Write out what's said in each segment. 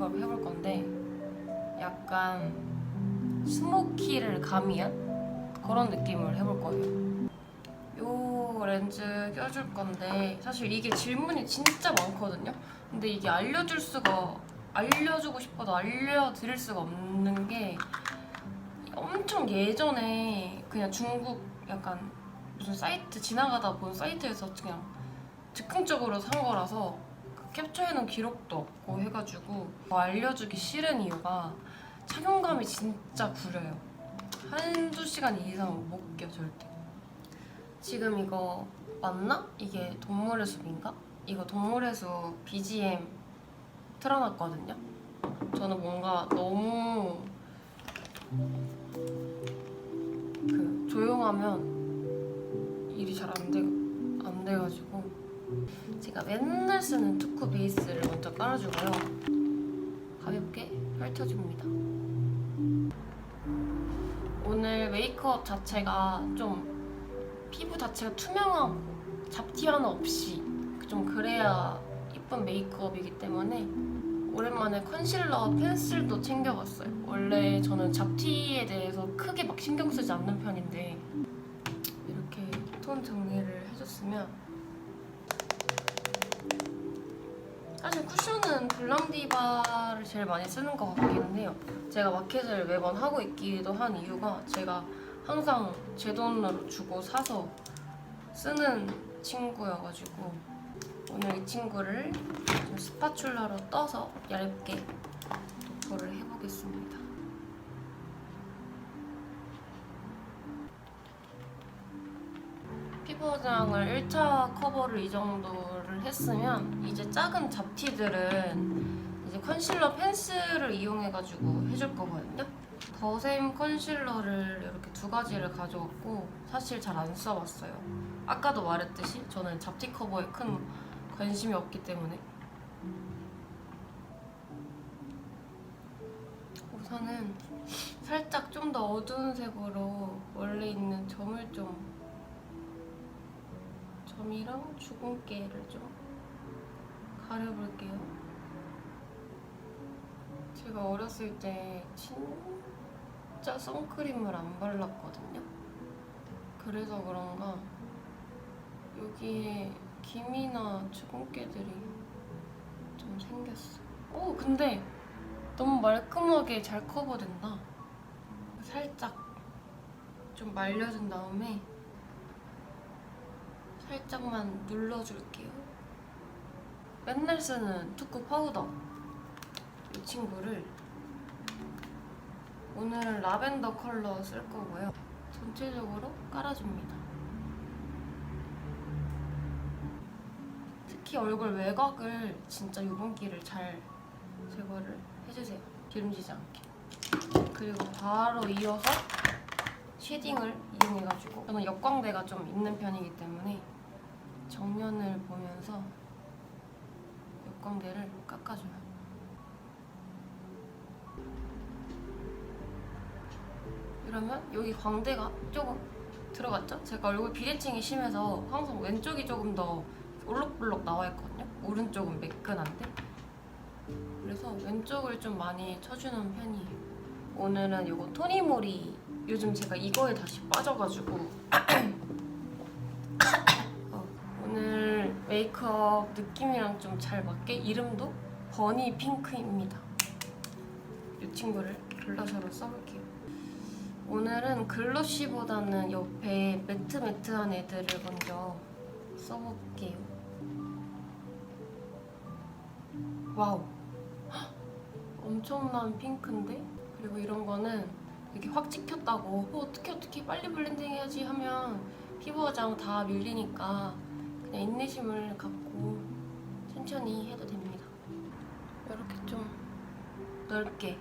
메이크업 해볼 건데 약간 스모키를 가미한 그런 느낌을 해볼 거예요. 요 렌즈 껴줄 건데 사실 이게 질문이 진짜 많거든요. 근데 이게 알려주고 싶어도 알려드릴 수가 없는 게 엄청 예전에 그냥 중국 약간 무슨 사이트 지나가다 본 사이트에서 그냥 즉흥적으로 산 거라서 캡처해놓은 기록도 없고 해가지고 알려주기 싫은 이유가 착용감이 진짜 구려요. 한두 시간 이상 못 껴 절대. 지금 이거 맞나? 이게 동물의 숲인가? 이거 동물의 숲 BGM 틀어놨거든요. 저는 뭔가 너무 조용하면 일이 잘 안 돼가지고 제가 맨날 쓰는 투쿠 베이스를 먼저 깔아주고요. 가볍게 펼쳐줍니다. 오늘 메이크업 자체가 좀 피부 자체가 투명하고 잡티 하나 없이 좀 그래야 예쁜 메이크업이기 때문에 오랜만에 컨실러 펜슬도 챙겨봤어요. 원래 저는 잡티에 대해서 크게 막 신경 쓰지 않는 편인데 이렇게 톤 정리를 해줬으면 사실 쿠션은 블랑디바를 제일 많이 쓰는 것 같기는 해요. 제가 마켓을 매번 하고 있기도 한 이유가 제가 항상 제 돈으로 주고 사서 쓰는 친구여가지고 오늘 이 친구를 좀 스파츌라로 떠서 얇게 도포를 해보겠습니다. 피부 화장을 1차 커버를 이 정도를 했으면 이제 작은 잡티들은 이제 컨실러 펜슬을 이용해가지고 해줄 거거든요. 더샘 컨실러를 이렇게 두 가지를 가져왔고 사실 잘 안 써봤어요. 아까도 말했듯이 저는 잡티 커버에 큰 관심이 없기 때문에 우선은 살짝 좀 더 어두운 색으로 원래 있는 점이랑 주근깨를 좀 가려볼게요. 제가 어렸을 때 진짜 선크림을 안 발랐거든요. 그래서 그런가 여기에 기미나 주근깨들이 좀 생겼어. 오, 근데 너무 말끔하게 잘 커버된다. 살짝 좀 말려준 다음에 살짝만 눌러줄게요. 맨날 쓰는 투쿠 파우더 이 친구를 오늘은 라벤더 컬러 쓸 거고요. 전체적으로 깔아줍니다. 특히 얼굴 외곽을 진짜 유분기를 잘 제거를 해주세요. 기름지지 않게. 그리고 바로 이어서 쉐딩을 이용해가지고 저는 역광대가 좀 있는 편이기 때문에 정면을 보면서 역광대를 깎아줘요. 이러면 여기 광대가 조금 들어갔죠? 제가 얼굴 비대칭이 심해서 항상 왼쪽이 조금 더 올록볼록 나와 있거든요. 오른쪽은 매끈한데 그래서 왼쪽을 좀 많이 쳐주는 편이에요. 오늘은 이거 토니모리 요즘 제가 이거에 다시 빠져가지고 오늘 메이크업 느낌이랑 좀 잘 맞게 이름도 버니 핑크입니다. 이 친구를 블러셔로 써볼게요. 오늘은 글로시보다는 옆에 매트한 애들을 먼저 써볼게요. 와우! 엄청난 핑크인데? 그리고 이런 거는 이렇게 확 찍혔다고 어떻게 빨리 블렌딩 해야지 하면 피부 화장 다 밀리니까 그냥 인내심을 갖고 천천히 해도 됩니다. 이렇게 좀 넓게.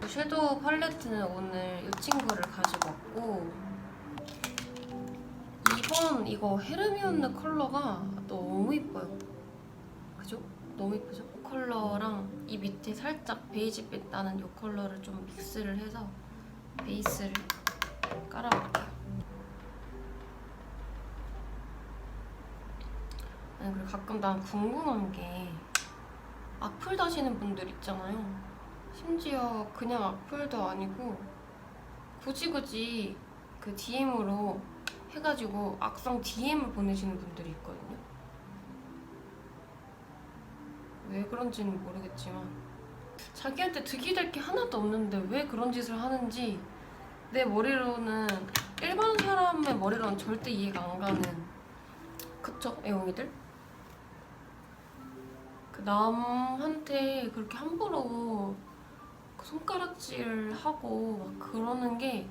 섀도우 팔레트는 오늘 이 친구를 가지고 왔고 이거 헤르미온느 컬러가 너무 이뻐요. 그죠? 너무 이쁘죠? 이 컬러랑 이 밑에 살짝 베이지빛 나는 이 컬러를 좀 믹스를 해서 베이스를 깔아볼게요. 그리고 가끔 난 궁금한 게 악플 다시는 분들 있잖아요. 심지어 그냥 악플도 아니고 굳이 그 DM으로 해가지고 악성 DM을 보내시는 분들이 있거든요. 왜 그런지는 모르겠지만 자기한테 득이 될 게 하나도 없는데 왜 그런 짓을 하는지 내 머리로는, 일반 사람의 머리로는 절대 이해가 안 가는, 그쵸 애용이들? 그 남한테 그렇게 함부로 그 손가락질하고 막 그러는 게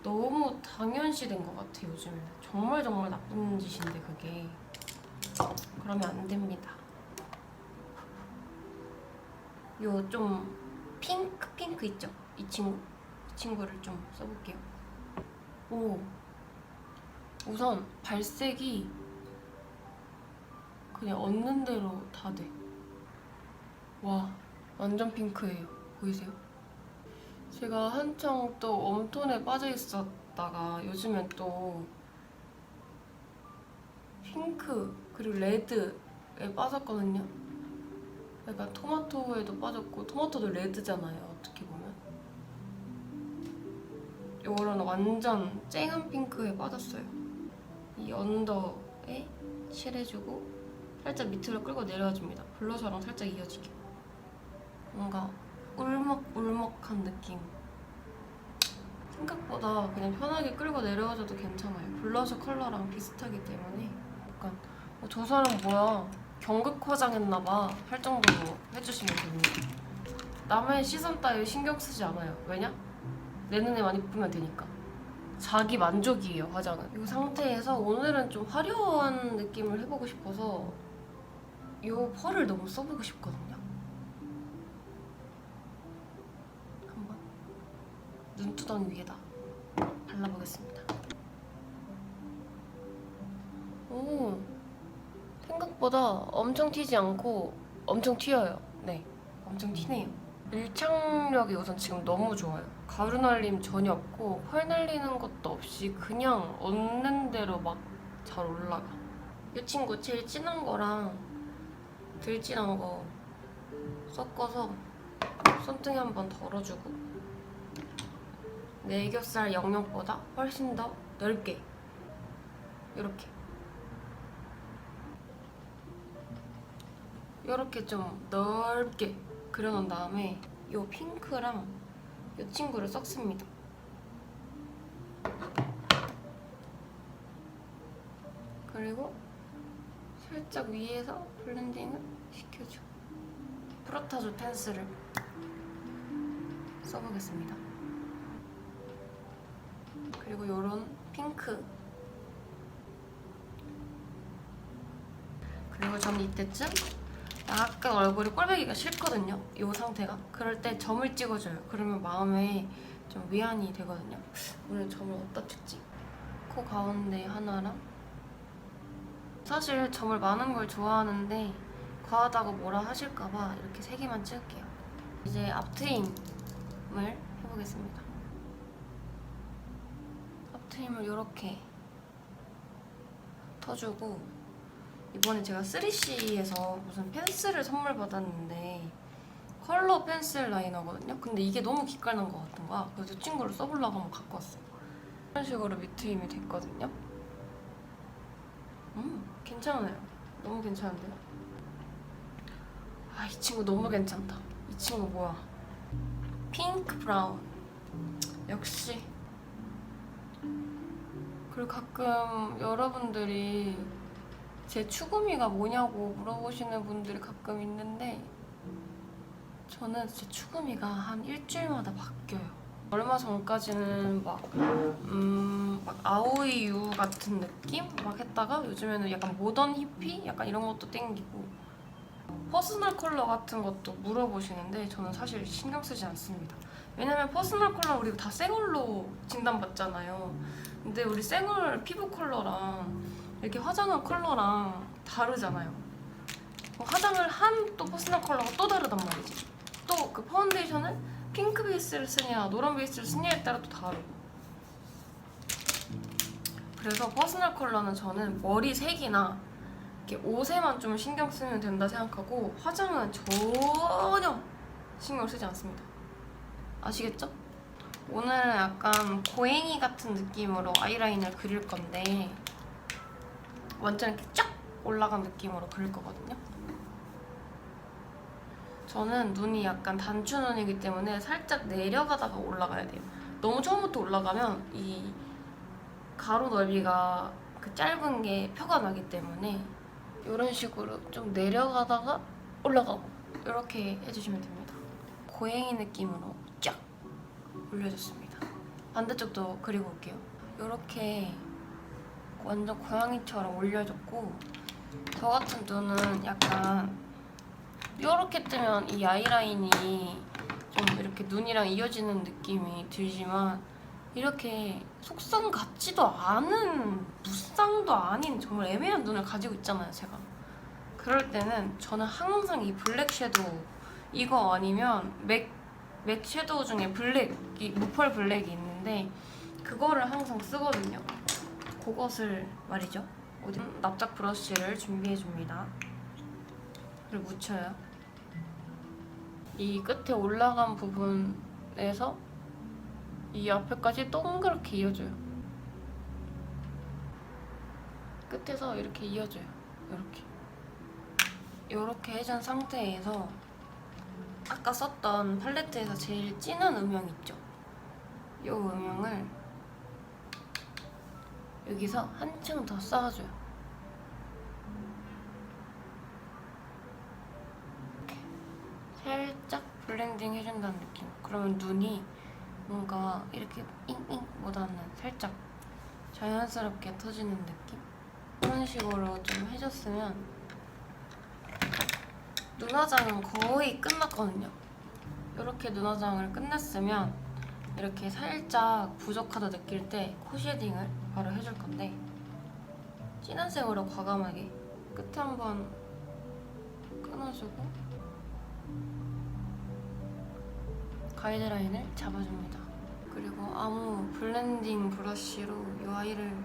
너무 당연시된 것 같아 요즘에는. 정말 나쁜 짓인데 그게. 그러면 안 됩니다. 요 좀 핑크 있죠? 이 친구를 좀 써볼게요. 오, 우선 발색이 그냥 얻는 대로 다 돼. 와, 완전 핑크예요. 보이세요? 제가 한창 또 웜톤에 빠져 있었다가 요즘엔 또 핑크 그리고 레드에 빠졌거든요. 약간 토마토에도 빠졌고, 토마토도 레드잖아요 어떻게 보면. 요거는 완전 쨍한 핑크에 빠졌어요. 이 언더에 칠해주고 살짝 밑으로 끌고 내려와줍니다. 블러셔랑 살짝 이어지게. 뭔가 울먹울먹한 느낌. 생각보다 그냥 편하게 끌고 내려와줘도 괜찮아요. 블러셔 컬러랑 비슷하기 때문에 약간 저 사람 뭐야 경극 화장했나봐 할 정도로 해주시면 됩니다. 남의 시선 따위 신경 쓰지 않아요. 왜냐? 내 눈에만 이쁘면 되니까. 자기 만족이에요, 화장은. 이 상태에서 오늘은 좀 화려한 느낌을 해보고 싶어서 이 펄을 너무 써보고 싶거든요. 한번 눈두덩이 위에다 발라보겠습니다. 오, 생각보다 엄청 튀지 않고 엄청 튀어요. 네, 엄청 튀네요. 밀착력이 우선 지금 너무 좋아요. 가루 날림 전혀 없고 펄 날리는 것도 없이 그냥 얻는 대로 막 잘 올라가. 이 친구 제일 진한 거랑 덜 진한 거 섞어서 손등에 한번 덜어주고 내 애교살 영역보다 훨씬 더 넓게 이렇게 좀 넓게 그려놓은 다음에 이 핑크랑 이 친구를 섞습니다. 그리고 살짝 위에서 블렌딩을 시켜줘. 프로타조 펜슬을 써보겠습니다. 그리고 이런 핑크. 그리고 저는 이때쯤 약간 얼굴이 꼴보기가 싫거든요. 이 상태가. 그럴 때 점을 찍어줘요. 그러면 마음에 좀 위안이 되거든요. 오늘 점을 어디다 찍지? 코 가운데 하나랑, 사실 점을 많은 걸 좋아하는데 과하다고 뭐라 하실까봐 이렇게 3개만 찍을게요. 이제 앞트임을 해보겠습니다. 앞트임을 이렇게 터주고, 이번에 제가 3CE에서 무슨 펜슬을 선물 받았는데 컬러 펜슬 라이너거든요. 근데 이게 너무 기깔난 것 같은 거야. 그래서 이 친구를 써보려고 한번 갖고 왔어요. 이런 식으로 밑트임이 됐거든요. 괜찮아요. 너무 괜찮은데요? 아, 이 친구 너무 괜찮다. 이 친구 뭐야? 핑크 브라운. 역시. 그리고 가끔 여러분들이 제 추구미가 뭐냐고 물어보시는 분들이 가끔 있는데, 저는 제 추구미가 한 일주일마다 바뀌어요. 얼마 전까지는 막 아오이유 같은 느낌? 막 했다가 요즘에는 약간 모던 히피? 약간 이런 것도 땡기고, 퍼스널 컬러 같은 것도 물어보시는데 저는 사실 신경 쓰지 않습니다. 왜냐면 퍼스널 컬러 우리 다 생얼로 진단받잖아요. 근데 우리 생얼 피부 컬러랑 이렇게 화장한 컬러랑 다르잖아요. 화장을 한 또 퍼스널 컬러가 또 다르단 말이지. 또 그 파운데이션은 핑크 베이스를 쓰냐 노란 베이스를 쓰냐에 따라 또 다르고. 그래서 퍼스널 컬러는 저는 머리 색이나 이렇게 옷에만 좀 신경 쓰면 된다 생각하고 화장은 전혀 신경 쓰지 않습니다. 아시겠죠? 오늘은 약간 고양이 같은 느낌으로 아이라인을 그릴 건데 완전 이렇게 쫙 올라간 느낌으로 그릴 거거든요. 저는 눈이 약간 단추 눈이기 때문에 살짝 내려가다가 올라가야 돼요. 너무 처음부터 올라가면 이 가로 넓이가 그 짧은 게 표가 나기 때문에 이런 식으로 좀 내려가다가 올라가고 이렇게 해주시면 됩니다. 고양이 느낌으로 쫙 올려줬습니다. 반대쪽도 그리고 올게요. 이렇게 완전 고양이처럼 올려줬고 저 같은 눈은 약간 이렇게 뜨면 이 아이라인이 좀 이렇게 눈이랑 이어지는 느낌이 들지만 이렇게 속상 같지도 않은 무쌍도 아닌 정말 애매한 눈을 가지고 있잖아요, 제가. 그럴 때는 저는 항상 이 블랙 섀도우 이거 아니면 맥 섀도우 중에 블랙이 무펄 블랙이 있는데 그거를 항상 쓰거든요. 그것을 말이죠. 납작 브러쉬를 준비해줍니다. 그리고 묻혀요. 이 끝에 올라간 부분에서 이 앞에까지 동그랗게 이어줘요. 끝에서 이렇게 이어줘요. 이렇게 해준 상태에서 아까 썼던 팔레트에서 제일 진한 음영 있죠? 이 음영을 여기서 한층 더 쌓아줘요. 이렇게 살짝 블렌딩 해준다는 느낌. 그러면 눈이 뭔가 이렇게 잉잉보다는 살짝 자연스럽게 터지는 느낌? 이런 식으로 좀 해줬으면 눈화장은 거의 끝났거든요. 이렇게 눈화장을 끝냈으면 이렇게 살짝 부족하다 느낄 때 코 쉐딩을 바로 해줄 건데 진한 색으로 과감하게 끝에 한번 끊어주고 가이드라인을 잡아줍니다. 그리고 아무 블렌딩 브러쉬로 이 아이를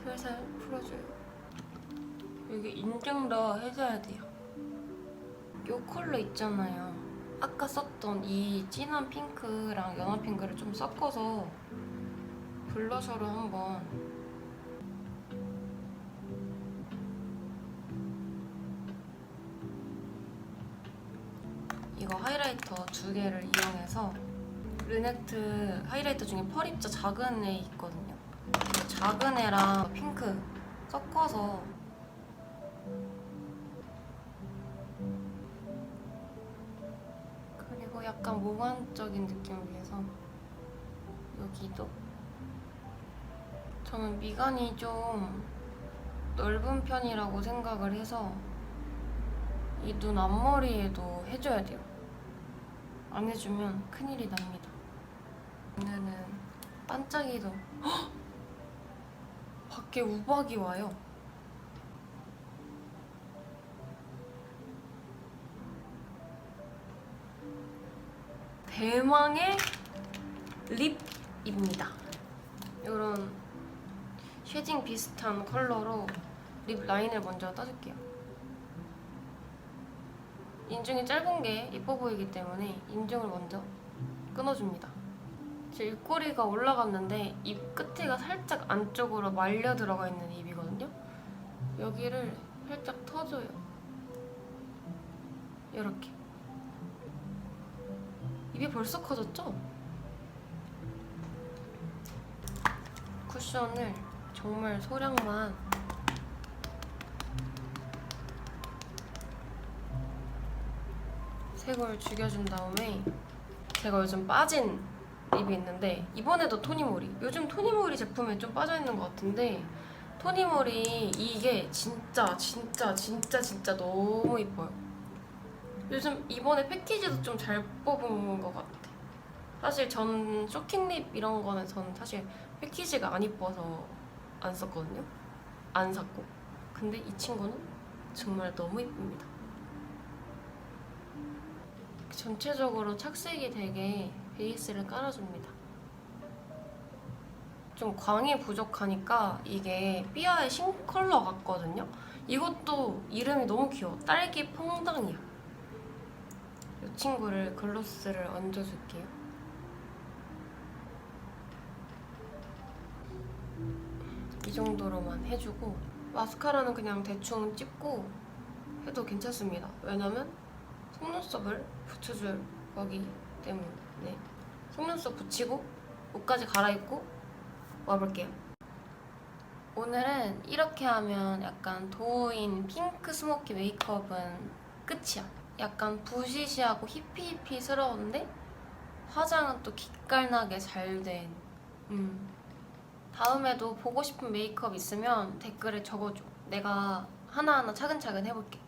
살살 풀어줘요. 여기 인중도 해줘야 돼요. 이 컬러 있잖아요. 아까 썼던 이 진한 핑크랑 연한 핑크를 좀 섞어서 블러셔로 한번 이거 하이라이터 2개를 이용해서 르네트 하이라이터 중에 펄 입자 작은 애 있거든요. 작은 애랑 핑크 섞어서 그리고 약간 몽환적인 느낌을 위해서 여기도 저는 미간이 좀 넓은 편이라고 생각을 해서 이 눈 앞머리에도 해줘야 돼요. 안 해주면 큰일이 납니다. 오늘은 반짝이도 헉! 밖에 우박이 와요. 대망의 립입니다. 이런 쉐딩 비슷한 컬러로 립 라인을 먼저 떠줄게요. 인중이 짧은 게 예뻐 보이기 때문에 인중을 먼저 끊어줍니다. 제 입꼬리가 올라갔는데 입 끝에가 살짝 안쪽으로 말려 들어가 있는 입이거든요. 여기를 살짝 터줘요. 이렇게. 입이 벌써 커졌죠? 쿠션을 정말 소량만 색을 죽여준 다음에 제가 요즘 빠진 립이 있는데 이번에도 토니모리. 요즘 토니모리 제품에 좀 빠져있는 것 같은데 토니모리 이게 진짜 너무 이뻐요. 요즘 이번에 패키지도 좀 잘 뽑은 것 같아. 사실 전 쇼킹립 이런 거는 전 사실 패키지가 안 이뻐서 안 썼거든요. 안 샀고. 근데 이 친구는 정말 너무 이쁩니다. 전체적으로 착색이 되게 베이스를 깔아줍니다. 좀 광이 부족하니까 이게 삐아의 신컬러 같거든요. 이것도 이름이 너무 귀여워. 딸기 퐁당이야. 이 친구를 글로스를 얹어줄게요. 이 정도로만 해주고 마스카라는 그냥 대충 찝고 해도 괜찮습니다. 왜냐면 속눈썹을 붙여줄 거기 때문에. 속눈썹 붙이고 옷까지 갈아입고 와볼게요. 오늘은 이렇게 하면 약간 도우인 핑크 스모키 메이크업은 끝이야. 약간 부시시하고 히피히피스러운데 화장은 또 기깔나게 잘 된. 다음에도 보고 싶은 메이크업 있으면 댓글에 적어줘. 내가 하나하나 차근차근 해볼게.